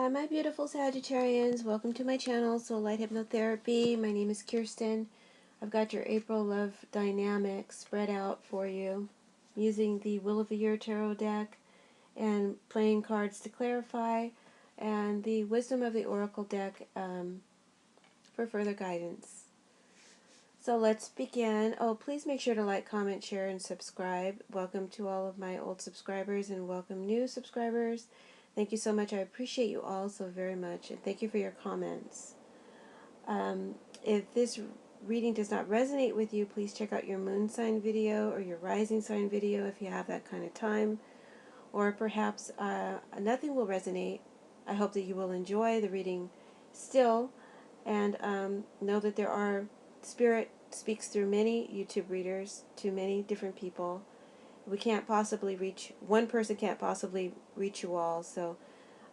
Hi, my beautiful Sagittarians. Welcome to my channel, Soul Light Hypnotherapy. My name is Kirsten. I've got your April Love Dynamic spread out for you using the Wheel of the Year Tarot deck and playing cards to clarify and the Wisdom of the Oracle deck for further guidance. So let's begin. Oh, please make sure to like, comment, share, and subscribe. Welcome to all of my old subscribers and welcome new subscribers. Thank you so much. I appreciate you all so very much, and thank you for your comments. If this reading does not resonate with you, please check out your moon sign video or your rising sign video if you have that kind of time. Or perhaps nothing will resonate. I hope that you will enjoy the reading still, and know that there are Spirit speaks through many YouTube readers to many different people. We can't possibly reach, one person can't possibly reach you all, so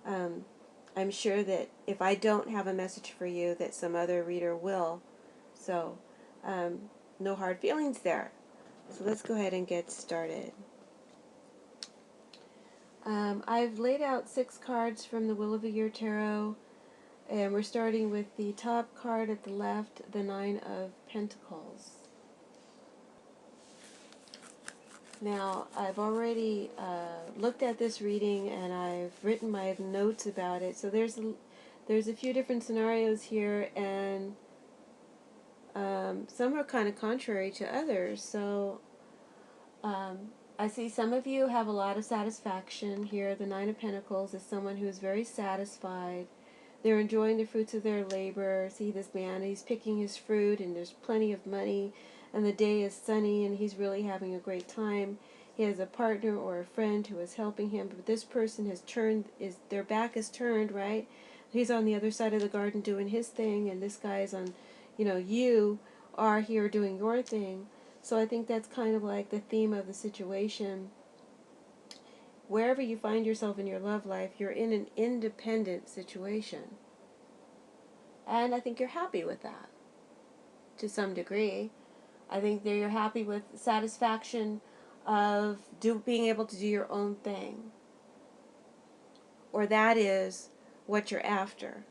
I'm sure that if I don't have a message for you, that some other reader will. So no hard feelings there. So let's go ahead and get started. I've laid out 6 cards from the Wheel of the Year Tarot, and we're starting with the top card at the left, the 9 of Pentacles. Now, I've already looked at this reading and I've written my notes about it. So there's a few different scenarios here, and some are kind of contrary to others. So I see some of you have a lot of satisfaction here. The 9 of Pentacles is someone who is very satisfied. They're enjoying the fruits of their labor. See this man, he's picking his fruit and there's plenty of money and the day is sunny and he's really having a great time. He has a partner or a friend who is helping him, but this person has turned, their back is turned, right? He's on the other side of the garden doing his thing, and this guy is on, you are here doing your thing. So I think that's kind of like the theme of the situation. Wherever you find yourself in your love life, you're in an independent situation. And I think you're happy with that, to some degree. I think that you're happy with satisfaction of being able to do your own thing. Or that is what you're after.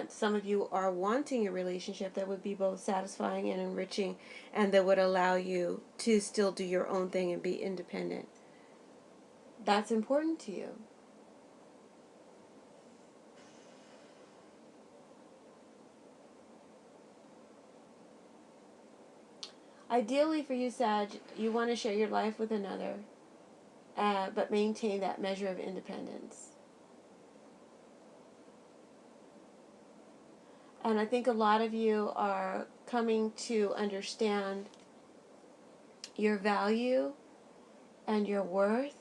Some of you are wanting a relationship that would be both satisfying and enriching, and that would allow you to still do your own thing and be independent. That's important to you. Ideally for you, Sag, you want to share your life with another, but maintain that measure of independence. And I think a lot of you are coming to understand your value and your worth,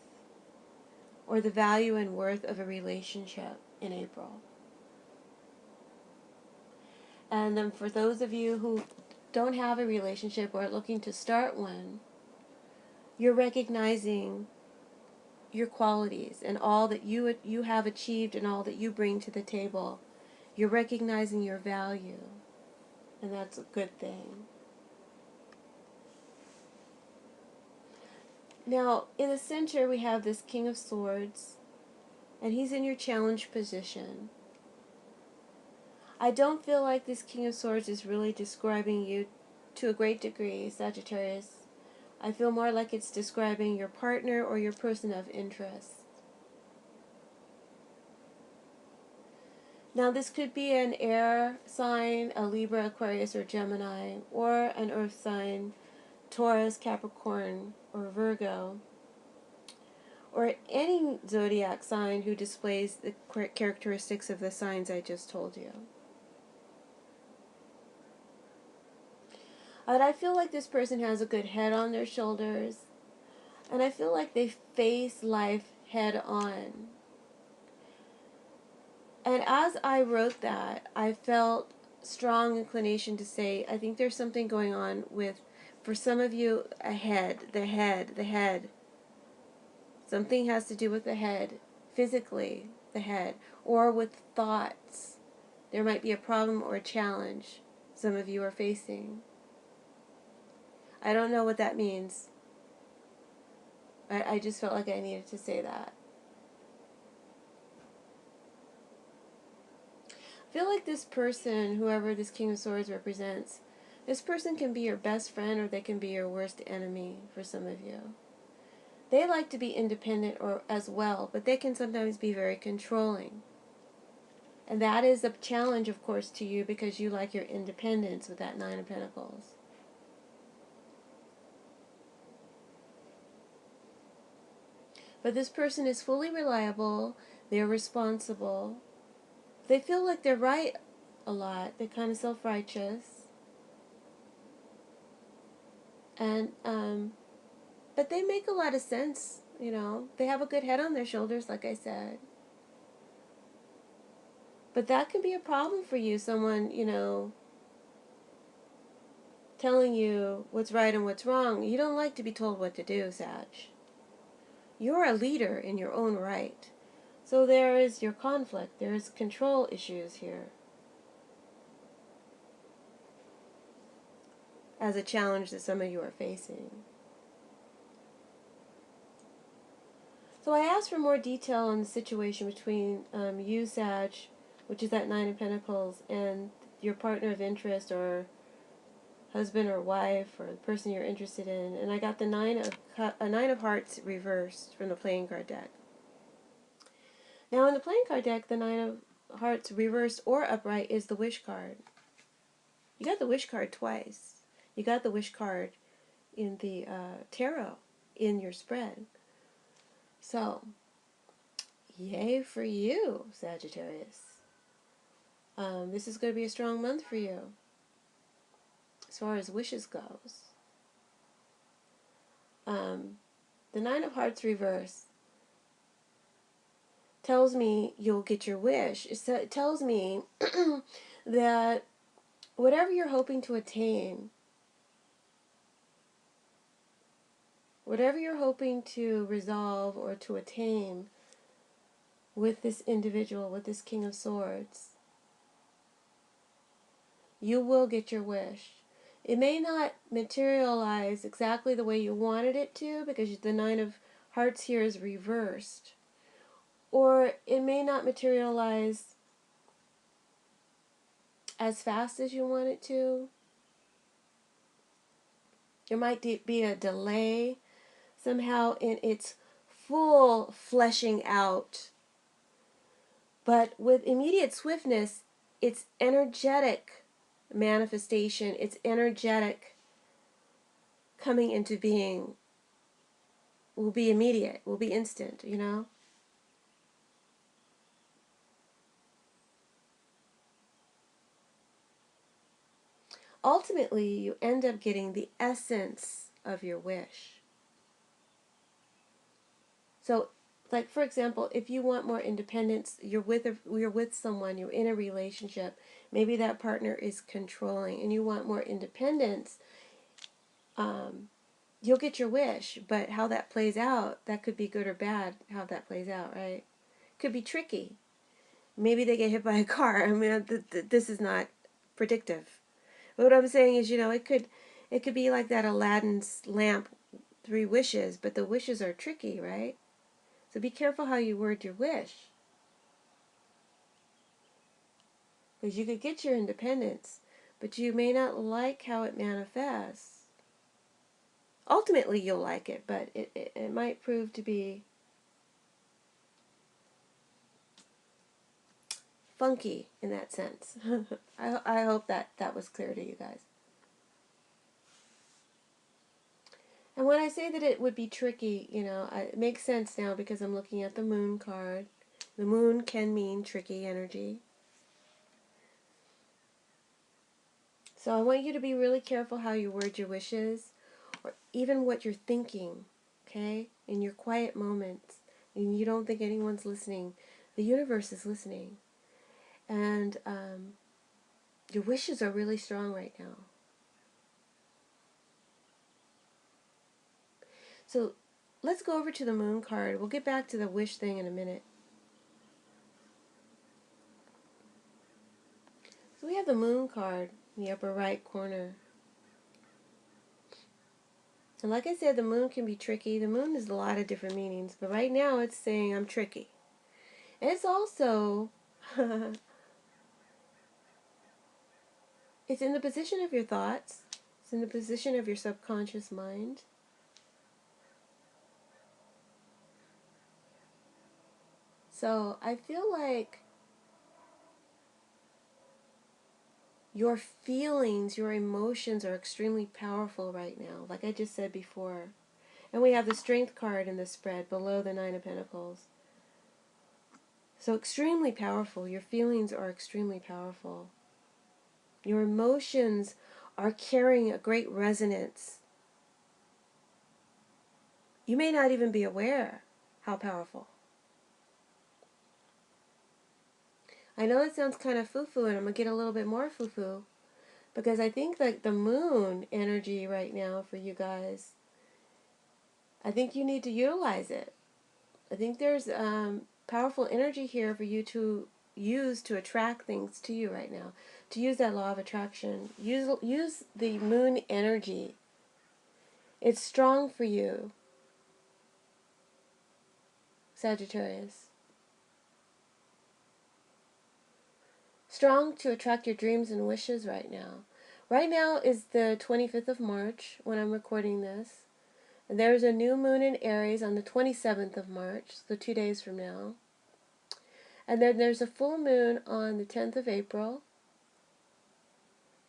or the value and worth of a relationship in April. And then for those of you who don't have a relationship or are looking to start one, you're recognizing your qualities and all that you have achieved and all that you bring to the table. You're recognizing your value, and that's a good thing. Now, in the center, we have this King of Swords, and he's in your challenge position. I don't feel like this King of Swords is really describing you to a great degree, Sagittarius. I feel more like it's describing your partner or your person of interest. Now, this could be an air sign, a Libra, Aquarius, or Gemini, or an earth sign, Taurus, Capricorn, or Virgo, or any zodiac sign who displays the characteristics of the signs I just told you. But I feel like this person has a good head on their shoulders, and I feel like they face life head on. And as I wrote that, I felt strong inclination to say, I think there's something going on with, for some of you, the head. Something has to do with the head, physically, the head, or with thoughts. There might be a problem or a challenge some of you are facing. I don't know what that means. I just felt like I needed to say that. I feel like this person, whoever this King of Swords represents, this person can be your best friend or they can be your worst enemy for some of you. They like to be independent or as well, but they can sometimes be very controlling. And that is a challenge, of course, to you because you like your independence with that Nine of Pentacles. But this person is fully reliable. They're responsible. They feel like they're right a lot. They're kind of self-righteous. And, but they make a lot of sense, you know. They have a good head on their shoulders, like I said. But that can be a problem for you, someone, you know, telling you what's right and what's wrong. You don't like to be told what to do, Sag. You're a leader in your own right. So there is your conflict. There's control issues here as a challenge that some of you are facing. So I asked for more detail on the situation between you, Sag, which is that Nine of Pentacles, and your partner of interest or husband or wife or the person you're interested in. And I got the Nine of Hearts reversed from the playing card deck. Now in the playing card deck, the Nine of Hearts reversed or upright is the Wish card. You got the Wish card twice. You got the Wish card in the tarot in your spread. So, yay for you, Sagittarius. This is going to be a strong month for you as far as wishes goes. The Nine of Hearts reverse tells me you'll get your wish. It tells me that whatever you're hoping to attain, whatever you're hoping to resolve or to attain with this individual, with this King of Swords, you will get your wish. It may not materialize exactly the way you wanted it to because the Nine of Hearts here is reversed. Or it may not materialize as fast as you want it to. There might be a delay somehow in its full fleshing out. But with immediate swiftness, it's energetic manifestation, it's energetic coming into being will be immediate, will be instant, you know? Ultimately, you end up getting the essence of your wish. So, like for example, if you want more independence, you're with someone, you're in a relationship, maybe that partner is controlling and you want more independence, you'll get your wish, but how that plays out, that could be good or bad, how that plays out, right? Could be tricky. Maybe they get hit by a car. I mean, this is not predictive. But what I'm saying is, you know, it could be like that Aladdin's lamp, 3 wishes, but the wishes are tricky, right? So be careful how you word your wish. Because you could get your independence, but you may not like how it manifests. Ultimately, you'll like it, but it might prove to be funky in that sense. I hope that was clear to you guys. And when I say that it would be tricky, you know, it makes sense now because I'm looking at the Moon card. The Moon can mean tricky energy. So I want you to be really careful how you word your wishes, or even what you're thinking, okay? In your quiet moments, and you don't think anyone's listening. The universe is listening. And your wishes are really strong right now. So let's go over to the Moon card. We'll get back to the wish thing in a minute. So we have the Moon card in the upper right corner. And like I said, the moon can be tricky. The moon is a lot of different meanings, but right now it's saying I'm tricky. It's also, it's in the position of your thoughts. It's in the position of your subconscious mind. So I feel like your feelings, your emotions are extremely powerful right now, like I just said before. And we have the Strength card in the spread below the Nine of Pentacles. So extremely powerful. Your feelings are extremely powerful. Your emotions are carrying a great resonance. You may not even be aware how powerful. I know it sounds kind of foo-foo, and I'm going to get a little bit more foo-foo, because I think that the moon energy right now for you guys, I think you need to utilize it. I think there's powerful energy here for you to use to attract things to you right now. To use that law of attraction. Use the moon energy. It's strong for you, Sagittarius. Strong to attract your dreams and wishes right now. Right now is the 25th of March when I'm recording this. And there's a new moon in Aries on the 27th of March, so 2 days from now. And then there's a full moon on the 10th of April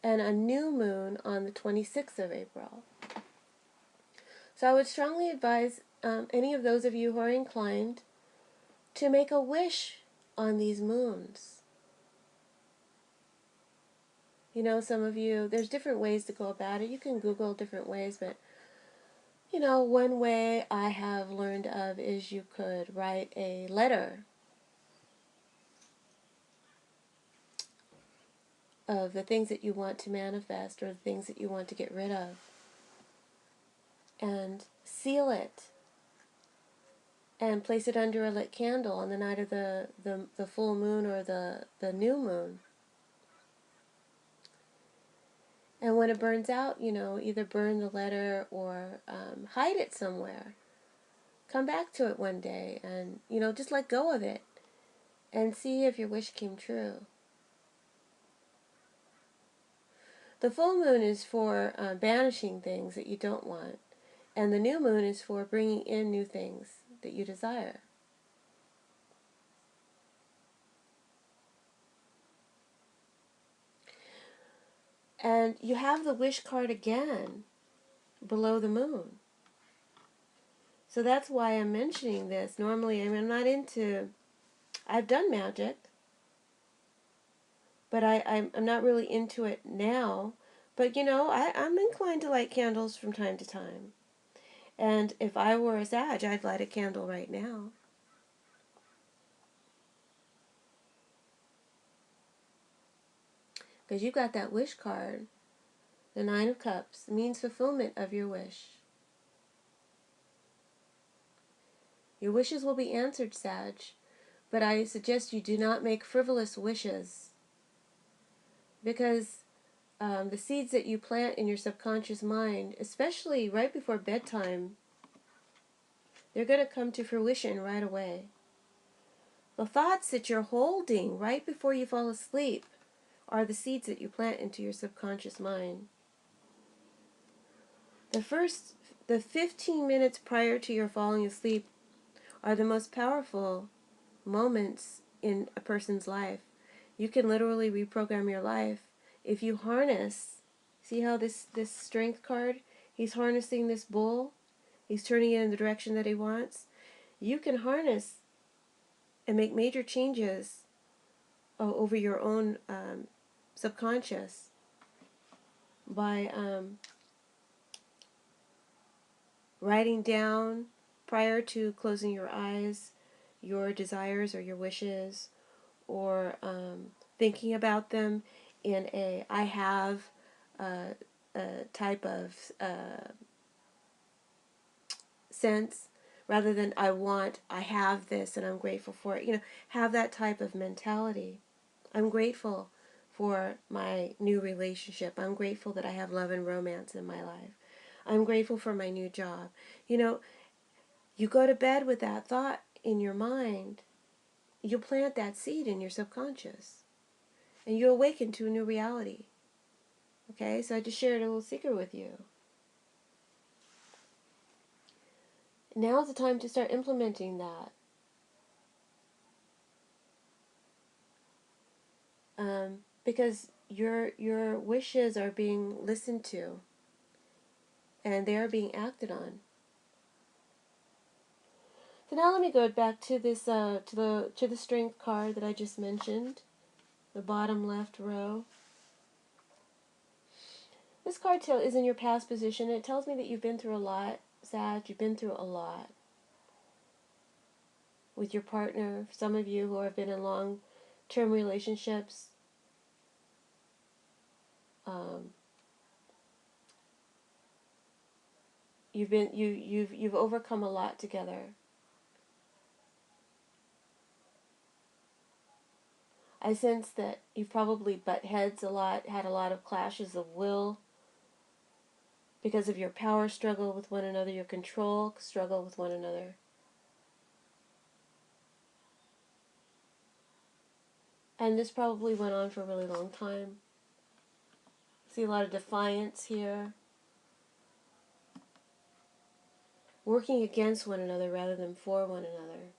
and a new moon on the 26th of April. So I would strongly advise any of those of you who are inclined to make a wish on these moons. You know, some of you, there's different ways to go about it. You can Google different ways, but, you know, one way I have learned of is you could write a letter of the things that you want to manifest or the things that you want to get rid of, and seal it and place it under a lit candle on the night of the full moon or the new moon. And when it burns out, you know, either burn the letter or hide it somewhere. Come back to it one day and, you know, just let go of it and see if your wish came true. The full moon is for banishing things that you don't want. And the new moon is for bringing in new things that you desire. And you have the wish card again below the moon. So that's why I'm mentioning this. Normally, I'm not into, I've done magic, but I'm not really into it now. But, you know, I'm inclined to light candles from time to time. And if I were a Sag, I'd light a candle right now. Because you've got that wish card. The Nine of Cups means fulfillment of your wish. Your wishes will be answered, Sag, but I suggest you do not make frivolous wishes, because the seeds that you plant in your subconscious mind, especially right before bedtime, they're going to come to fruition right away. The thoughts that you're holding right before you fall asleep are the seeds that you plant into your subconscious mind. The 15 minutes prior to your falling asleep are the most powerful moments in a person's life. You can literally reprogram your life if you harness. See how this Strength card, he's harnessing this bull, he's turning it in the direction that he wants. You can harness and make major changes over your own subconscious by writing down prior to closing your eyes your desires or your wishes, or thinking about them in a I have type of sense, rather than I want, I have this and I'm grateful for it. You know, have that type of mentality. I'm grateful for my new relationship. I'm grateful that I have love and romance in my life. I'm grateful for my new job. You know, you go to bed with that thought in your mind, you plant that seed in your subconscious, and you awaken to a new reality. Okay, so I just shared a little secret with you. Now's the time to start implementing that. Because your wishes are being listened to, and they are being acted on. So now let me go back to this to the strength card that I just mentioned, the bottom left row. This card is in your past position. It tells me that you've been through a lot, Sag. You've been through a lot with your partner. Some of you who have been in long-term relationships, you've overcome a lot together. I sense that you've probably butt heads a lot, had a lot of clashes of will because of your power struggle with one another, your control struggle with one another. And this probably went on for a really long time. See a lot of defiance here. Working against one another rather than for one another.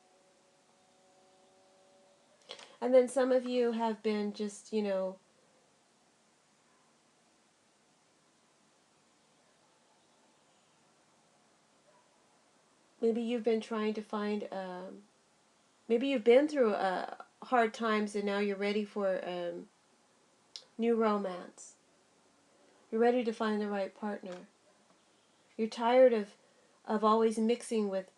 And then some of you have been just, maybe you've been trying to find, maybe you've been through hard times and now you're ready for new romance. You're ready to find the right partner. You're tired of always mixing with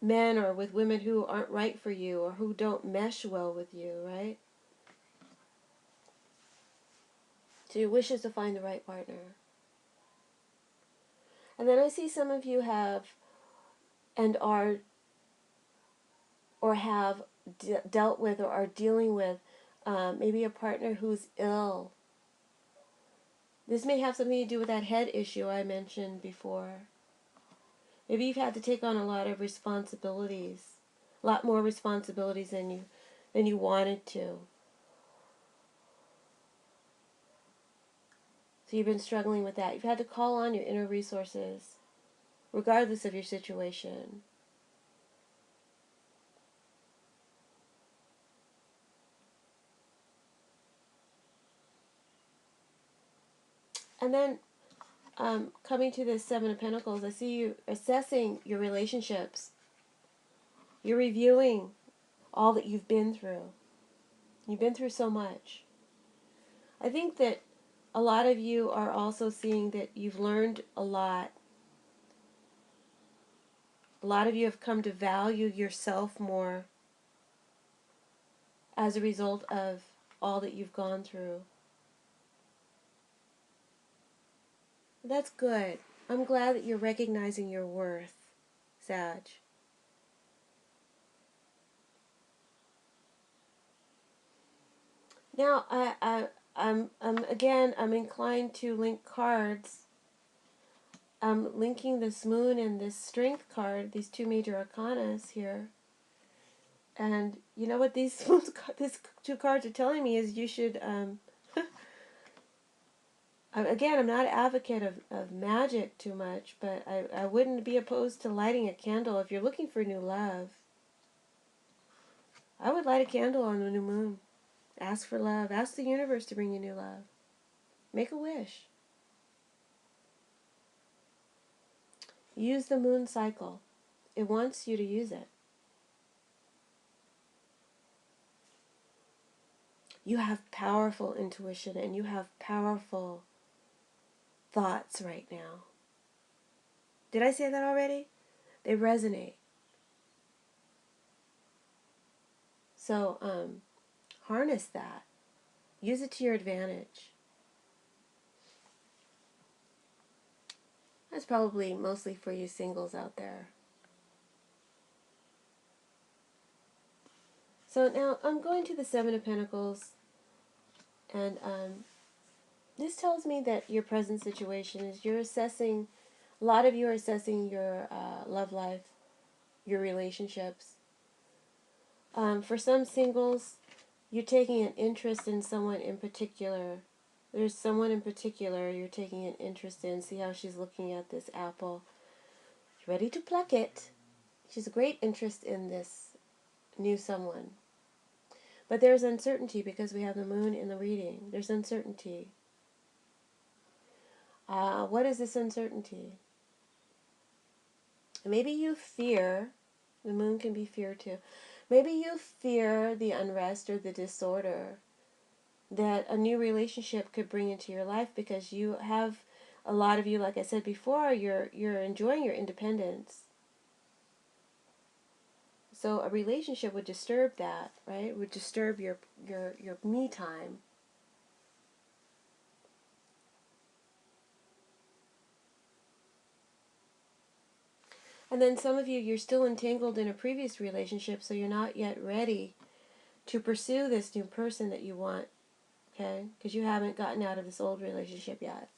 men or with women who aren't right for you or who don't mesh well with you, right? So your wish is to find the right partner. And then I see some of you have and are or have dealt with or are dealing with maybe a partner who's ill. This may have something to do with that head issue I mentioned before. Maybe you've had to take on a lot of responsibilities, a lot more responsibilities than you wanted to. So you've been struggling with that. You've had to call on your inner resources, regardless of your situation. And then coming to this Seven of Pentacles, I see you assessing your relationships. You're reviewing all that you've been through. You've been through so much. I think that a lot of you are also seeing that you've learned a lot. A lot of you have come to value yourself more as a result of all that you've gone through. That's good. I'm glad that you're recognizing your worth, Sag. Now, I'm inclined to link cards. I'm linking this moon and this strength card, these two major arcanas here. And you know what these two cards are telling me is you should, again, I'm not an advocate of magic too much, but I wouldn't be opposed to lighting a candle if you're looking for new love. I would light a candle on the new moon. Ask for love. Ask the universe to bring you new love. Make a wish. Use the moon cycle. It wants you to use it. You have powerful intuition and you have powerful thoughts right now. Did I say that already? They resonate. So, harness that. Use it to your advantage. That's probably mostly for you singles out there. So now I'm going to the Seven of Pentacles, and This tells me that your present situation is you're assessing, a lot of you are assessing your love life, your relationships. For some singles, you're taking an interest in someone in particular. There's someone in particular you're taking an interest in. See how she's looking at this apple. She's ready to pluck it. She's a great interest in this new someone. But there's uncertainty because we have the moon in the reading. There's uncertainty. What is this uncertainty? Maybe you fear, the moon can be fear too. Maybe you fear the unrest or the disorder that a new relationship could bring into your life because you have, a lot of you, like I said before, you're enjoying your independence. So a relationship would disturb that, right? Would disturb your me time. And then some of you, you're still entangled in a previous relationship, so you're not yet ready to pursue this new person that you want, okay? Because you haven't gotten out of this old relationship yet.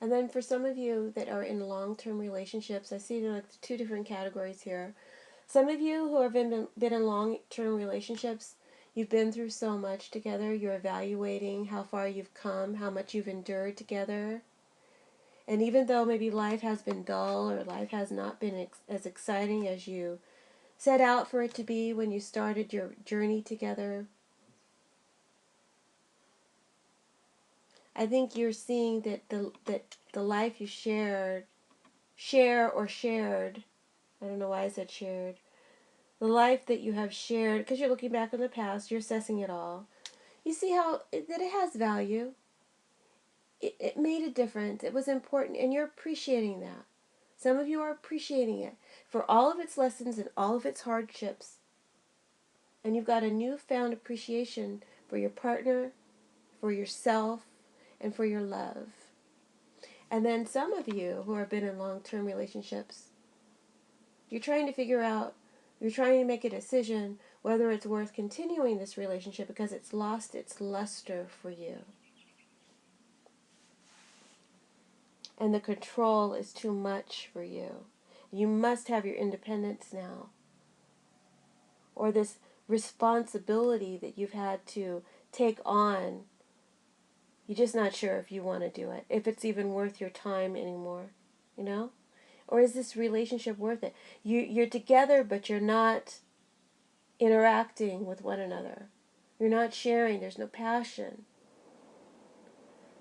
And then for some of you that are in long-term relationships, I see like two different categories here. Some of you who have been in long-term relationships, you've been through so much together, you're evaluating how far you've come, how much you've endured together. And even though maybe life has been dull or life has not been as exciting as you set out for it to be when you started your journey together, I think you're seeing that the life you shared, I don't know why I said shared, the life that you have shared, because you're looking back on the past, you're assessing it all. You see that it has value. It made a difference. It was important, and you're appreciating that. Some of you are appreciating it for all of its lessons and all of its hardships. And you've got a newfound appreciation for your partner, for yourself, and for your love. And then some of you who have been in long-term relationships, you're trying to figure out, you're trying to make a decision whether it's worth continuing this relationship because it's lost its luster for you. And the control is too much for you. You must have your independence now. Or this responsibility that you've had to take on, you're just not sure if you want to do it, if it's even worth your time anymore, you know? Or is this relationship worth it? You're together, but you're not interacting with one another. You're not sharing. There's no passion.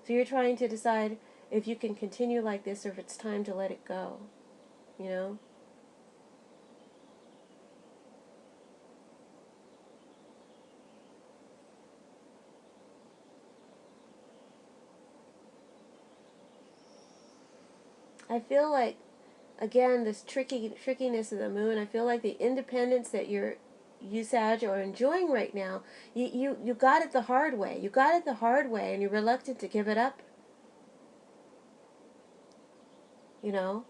So you're trying to decide if you can continue like this or if it's time to let it go, you know? I feel like, again, this trickiness of the moon, I feel like the independence that you Sag are enjoying right now, you got it the hard way. You got it the hard way and you're reluctant to give it up, you know?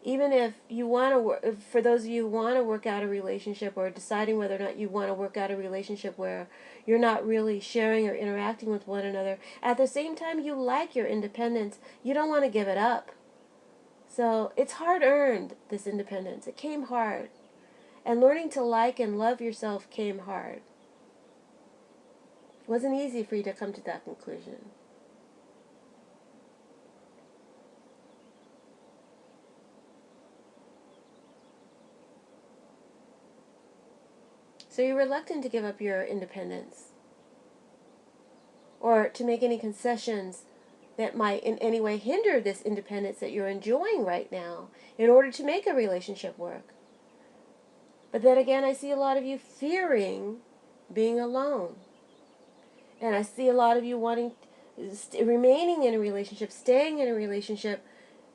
Even if you want to work, for those of you who want to work out a relationship or deciding whether or not you want to work out a relationship where you're not really sharing or interacting with one another, at the same time you like your independence, you don't want to give it up. So it's hard earned, this independence. It came hard. And learning to like and love yourself came hard. It wasn't easy for you to come to that conclusion. So you're reluctant to give up your independence or to make any concessions that might in any way hinder this independence that you're enjoying right now in order to make a relationship work. But then again, I see a lot of you fearing being alone. And I see a lot of you wanting, remaining in a relationship, staying in a relationship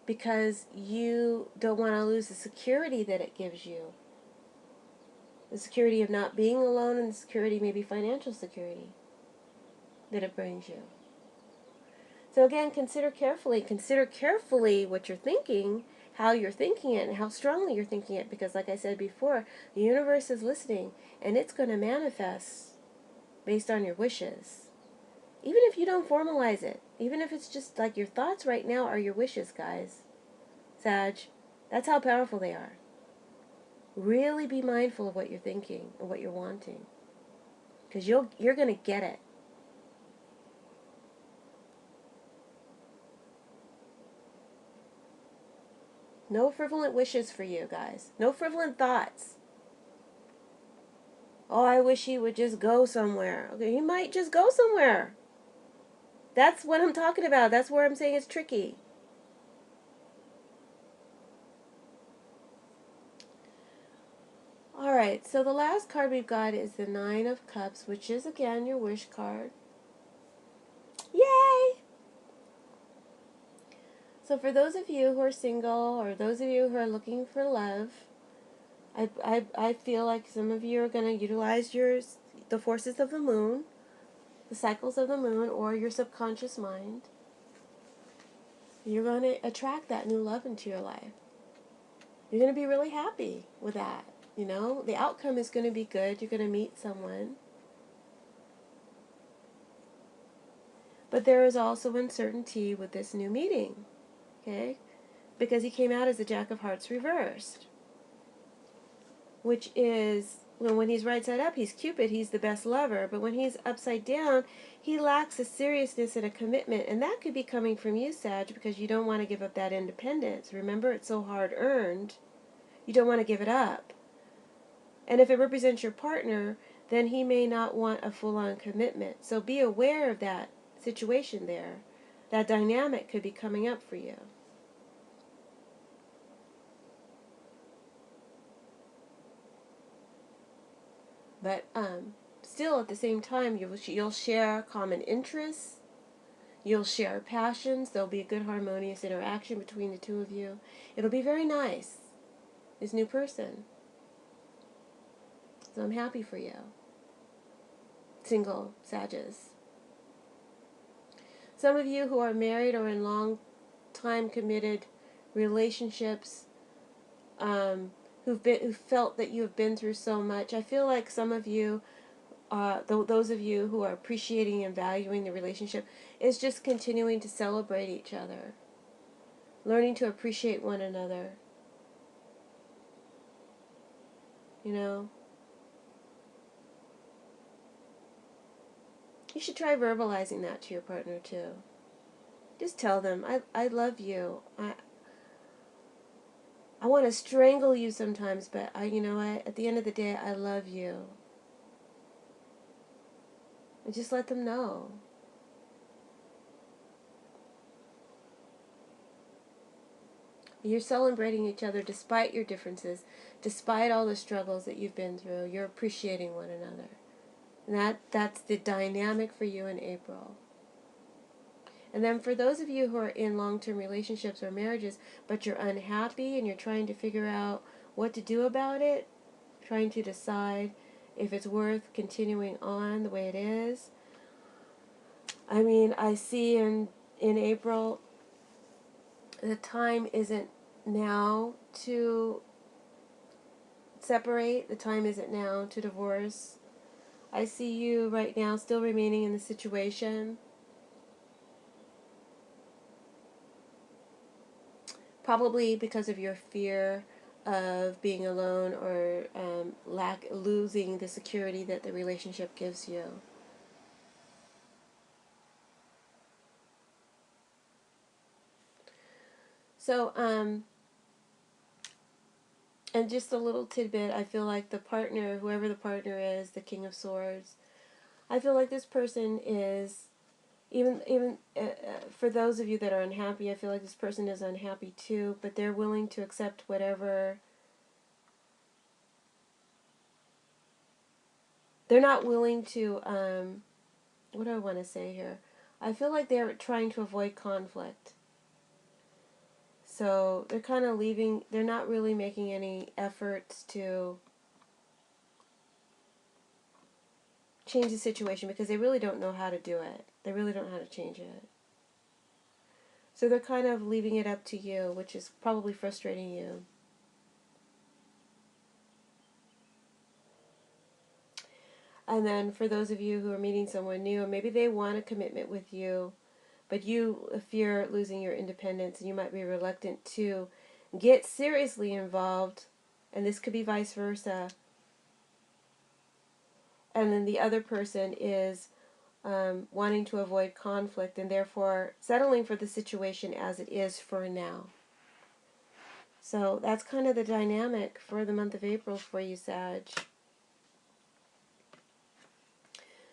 because you don't want to lose the security that it gives you. The security of not being alone and the security, maybe financial security, that it brings you. So again, consider carefully. Consider carefully what you're thinking, how you're thinking it, and how strongly you're thinking it. Because like I said before, the universe is listening, and it's going to manifest based on your wishes. Even if you don't formalize it. Even if it's just like your thoughts right now are your wishes, guys. Sag, that's how powerful they are. Really be mindful of what you're thinking and what you're wanting. Because you're going to get it. No frivolent wishes for you, guys. No frivolent thoughts. Oh, I wish he would just go somewhere. Okay, he might just go somewhere. That's what I'm talking about. That's where I'm saying it's tricky. Alright, so the last card we've got is the Nine of Cups, which is, again, your wish card. Yay! So for those of you who are single, or those of you who are looking for love, I feel like some of you are going to utilize the forces of the moon, the cycles of the moon, or your subconscious mind. You're going to attract that new love into your life. You're going to be really happy with that. You know, the outcome is going to be good. You're going to meet someone. But there is also uncertainty with this new meeting. Okay? Because he came out as the Jack of Hearts reversed. Which is, when he's right side up, he's Cupid, he's the best lover. But when he's upside down, he lacks a seriousness and a commitment. And that could be coming from you, Sag, because you don't want to give up that independence. Remember, it's so hard earned. You don't want to give it up. And if it represents your partner, then he may not want a full-on commitment. So be aware of that situation there. That dynamic could be coming up for you. But still, at the same time, you'll share common interests. You'll share passions. There'll be a good harmonious interaction between the two of you. It'll be very nice, this new person. So I'm happy for you, single Sages. Some of you who are married or in long-time committed relationships, who felt that you have been through so much, I feel like some of you, those of you who are appreciating and valuing the relationship, is just continuing to celebrate each other, learning to appreciate one another. You know, you should try verbalizing that to your partner too. Just tell them, I love you. I want to strangle you sometimes, but at the end of the day, I love you. And just let them know. You're celebrating each other despite your differences, despite all the struggles that you've been through. You're appreciating one another. And that's the dynamic for you in April. And then for those of you who are in long-term relationships or marriages, but you're unhappy and you're trying to figure out what to do about it, trying to decide if it's worth continuing on the way it is. I mean, I see in April, the time isn't now to separate. The time isn't now to divorce. I see you right now still remaining in the situation. Probably because of your fear of being alone or losing the security that the relationship gives you. So, and just a little tidbit, I feel like the partner, whoever the partner is, the King of Swords, I feel like this person is, even for those of you that are unhappy, I feel like this person is unhappy too, but they're willing to accept whatever. They're not willing to, what do I want to say here? I feel like they're trying to avoid conflict. So they're kind of leaving, they're not really making any efforts to change the situation because they really don't know how to do it. They really don't know how to change it. So they're kind of leaving it up to you, which is probably frustrating you. And then for those of you who are meeting someone new, maybe they want a commitment with you, but you fear losing your independence, and you might be reluctant to get seriously involved, and this could be vice versa. And then the other person is wanting to avoid conflict and therefore settling for the situation as it is for now. So that's kind of the dynamic for the month of April for you, Sag.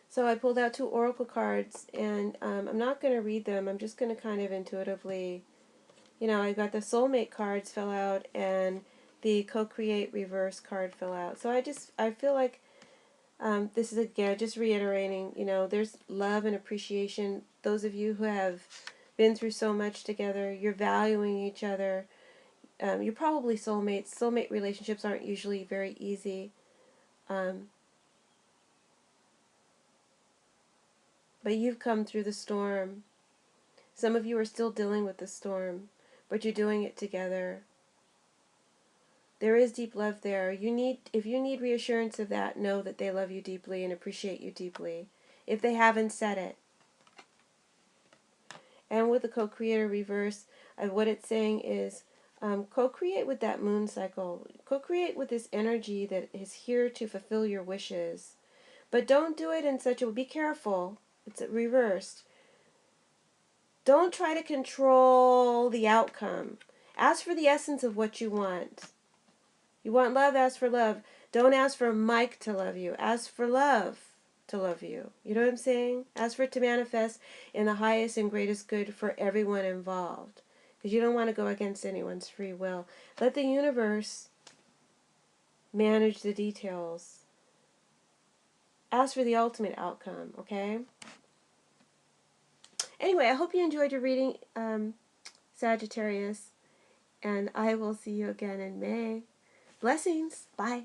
So I pulled out 2 oracle cards, and I'm not going to read them. I'm just going to kind of intuitively, I got the soulmate cards fell out, and the co-create reverse card fell out. So I feel like this is, again, just reiterating, there's love and appreciation. Those of you who have been through so much together, you're valuing each other. You're probably soulmates. Soulmate relationships aren't usually very easy. But you've come through the storm. Some of you are still dealing with the storm, but you're doing it together. There is deep love there. If you need reassurance of that, know that they love you deeply and appreciate you deeply, if they haven't said it. And with the co-creator reverse, what it's saying is, co-create with that moon cycle. Co-create with this energy that is here to fulfill your wishes. But don't do it in such a... Be careful. It's reversed. Don't try to control the outcome. Ask for the essence of what you want. You want love, ask for love. Don't ask for Mike to love you. Ask for love to love you. You know what I'm saying? Ask for it to manifest in the highest and greatest good for everyone involved. Because you don't want to go against anyone's free will. Let the universe manage the details. Ask for the ultimate outcome, okay? Anyway, I hope you enjoyed your reading, Sagittarius. And I will see you again in May. Blessings. Bye.